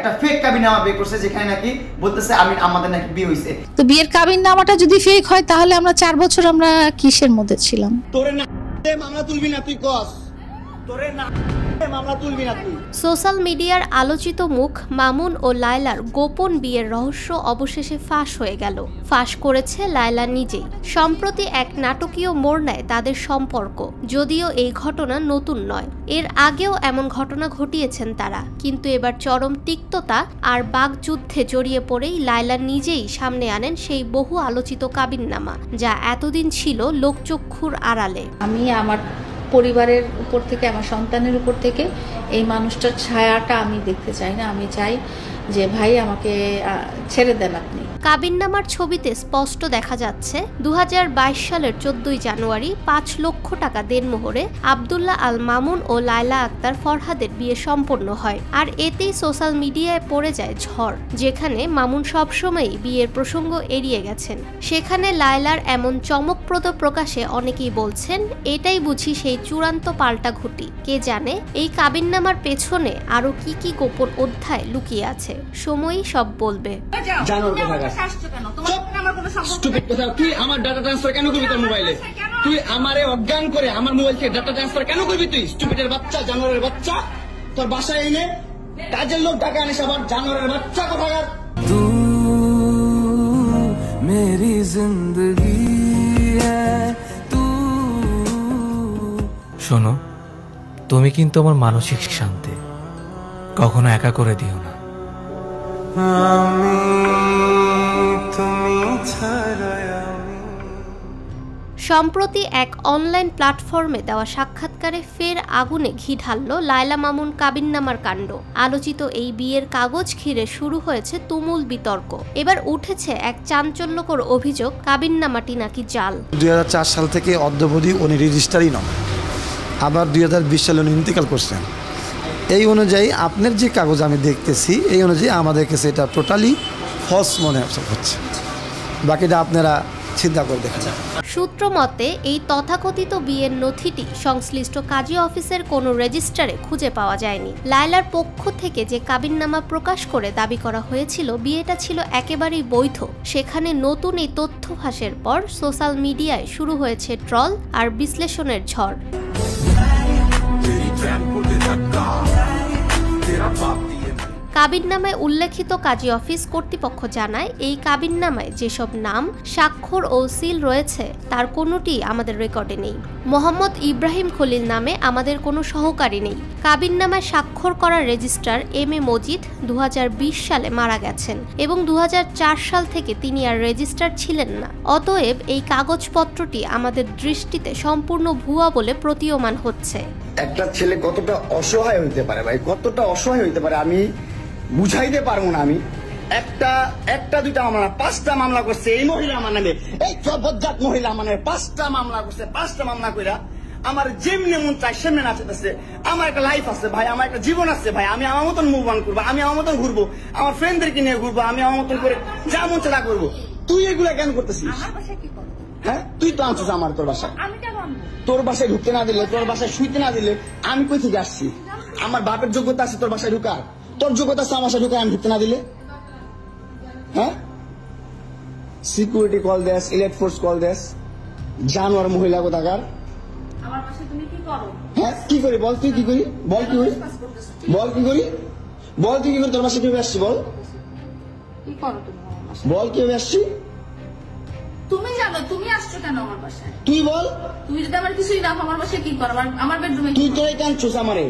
একটা ফেক কাবিননামা বের করছে যেখানে নাকি বলতেছে আমাদের নাকি বিয়ে হইছে। তো বিয়ের কাবিননামাটা যদি ফেক হয় তাহলে আমরা 4 বছর আমরা কিসের মধ্যে ছিলাম? তোরে না মামলা তুলবি না তুই কস, তোরে না মামলা তুলবি না তুই। সোশ্যাল মিডিয়ার আলোচিত মুখ মামুন ও লায়লার গোপন বিয়ের রহস্য অবশেষে ফাঁস হয়ে গেল। ফাঁস করেছে লায়লা নিজেই। সম্প্রতি এক নাটকীয় মোড় নেয় তাদের সম্পর্ক। যদিও এই ঘটনা নতুন নয়, এর আগেও এমন ঘটনা ঘটিয়েছেন তারা, কিন্তু এবার চরম তিক্ততা আর বাগযুদ্ধে জড়িয়ে পড়েই লায়লা নিজেই সামনে আনেন সেই বহু আলোচিত কাবিননামা, যা এতদিন ছিল লোকচক্ষুর আড়ালে। আমি আমার পরিবারের উপর থেকে, আমার সন্তানের উপর থেকে এই মানুষটার ছায়াটা আমি দেখতে চাই না। আমি চাই যে ভাই আমাকে ছেড়ে দেন আপনি। কাবিননামার ছবিতে স্পষ্ট দেখা যাচ্ছে 2022 সালের 14 জানুয়ারি 5 লক্ষ টাকা দেনমোহরে আব্দুল্লাহ আল মামুন ও লায়লা আক্তার ফরহাদের বিয়ে সম্পন্ন হয়। আর এতেই সোশ্যাল মিডিয়ায় পড়ে যায় ঝড়। যেখানে মামুন সবসময়ই বিয়ের প্রসঙ্গ এড়িয়ে গেছেন, সেখানে লায়লার এমন চমকপ্রদ প্রকাশে অনেকেই বলছেন এটাই বুঝি সেই চূড়ান্ত পাল্টা ঘুঁটি। কে জানে এই কাবিননামার পেছনে আরো কি কি গোপন অধ্যায় লুকিয়ে আছে। সময়ই সব বলবে। তুই আমার ডাটা ট্রান্সফার কেন করবি তোর মোবাইলে? তুই আমারে অজ্ঞান করে আমার মোবাইল থেকে ডাটা ট্রান্সফার কেন করবি? তুই স্টুপিডের বাচ্চা, জানোয়ারের বাচ্চা। তোর বাসায় এনে কাজের লোক টাকা আনিস, আবার জানোয়ারের বাচ্চা কোথাকার। मेरी जिंदगी है तू। শোনো, তুমি কিন্তু আমার মানসিক শান্তি কখনো একা করে দিও না। সম্প্রতি এক অনলাইন প্ল্যাটফর্মে দেওয়া সাক্ষাৎকারে ফের আগুনে ঘি ঢালল লায়লা মামুন কাবিননামার কাণ্ড। আলোচিত এই বিয়ের কাগজ ঘিরে শুরু হয়েছে তুমুল বিতর্ক। এবার উঠেছে এক চাঞ্চল্যকর অভিযোগ, কাবিননামাটি নাকি জাল। 2004 সাল থেকে অদ্যাবধি উনি রেজিস্টারই নন, আবার 2020 সালে উনি ইন্তেকাল করছেন। এই অনুযায়ী আপনার যে কাগজ আমি দেখতেছি, এই অনুযায়ী আমাদের কাছে এটা টোটালি ফলস মনে হচ্ছে। বাকিটা আপনারা চিন্তা করে দেখেন। সূত্র মতে এই তথাকথিত বিয়ের নথিটি সংশ্লিষ্ট কাজী অফিসের কোনো রেজিস্টারে খুঁজে পাওয়া যায়নি। লায়লার পক্ষ থেকে যে কাবিননামা প্রকাশ করে দাবি করা হয়েছিল বিয়েটা ছিল একেবারেই বৈধ, সেখানে নতুন এই তথ্য ফাঁসের পর সোশ্যাল মিডিয়ায় শুরু হয়েছে ট্রল আর বিশ্লেষণের ঝড়। কাবিননামায় উল্লেখিত কাজী অফিস কর্তৃপক্ষ জানায় এই কাবিননামায় যেসব নাম, স্বাক্ষর ও সিল রয়েছে তার কোনোটি আমাদের রেকর্ডে নেই। মোহাম্মদ ইব্রাহিম খলিল নামে আমাদের কোনো সহকারী নেই। কাবিননামায় স্বাক্ষর করা রেজিস্ট্রার এম.এ. মজিদ 2020 সালে মারা গেছেন এবং 2004 সাল থেকে তিনি আর রেজিস্ট্রার ছিলেন না। অতএব এই কাগজপত্রটি আমাদের দৃষ্টিতে সম্পূর্ণ ভুয়া বলে প্রতীয়মান হচ্ছে। একটা ছেলে কতটা অসহায় হইতে পারে ভাই, কতটা অসহায় হইতে পারে আমি বুঝাইতে পারবো না। আমি একটা দুইটা মামলা 5টা মামলা করছে এই মহিলা আমার নামে, এই জবরদস্ত মহিলা আমার নামে 5টা মামলা করছে। 5টা মামলা কইরা আমার যেমনি মন চাই সেমনি নাচতেছে। আমার একটা লাইফ আছে ভাই, আমার একটা জীবন আছে ভাই। আমি আমার মতন মুভ অন করবো, আমি আমার মতন ঘুরবো, আমার ফ্রেন্ডদেরকে নিয়ে ঘুরবো, আমি আমার মতন করে যা মন চাই করবো। তুই এগুলা কেন করতেছিস? হ্যাঁ, তুই তো আনছিস আমার তোর বাসায়। তোর বাসায় ঢুকতে না দিলে, তোর বাসায় শুইতে না দিলে আমি কই থেকে আসছি? আমার বাপের যোগ্যতা আছে তোর বাসায় ঢুকার? তোর যোগ্যতা আছে আমার বাসায় ঢুকার আমি ঢুকতে না দিলে? হ্যাঁ, সিকিউরিটি কল দেস, ইলেক্ট ফোর্স কল দেস, জানোয়ার মহিলা কোথাকার। হ্যাঁ, কি করি বল? তুই কি করি বল? কি করি বল? কি করি বল? তুই কি করি? তোর বাসায় কিভাবে আসছি বল? বল কিভাবে আসছি? তুমি জানো তুমি আসছো কেন আমার বাসায়? তুই বল। তুমি যদি আমার কিছুই না আমার বাসায় কি করো? আমার বেডরুমে তুই তোরাই কাঁদছিস আমারে।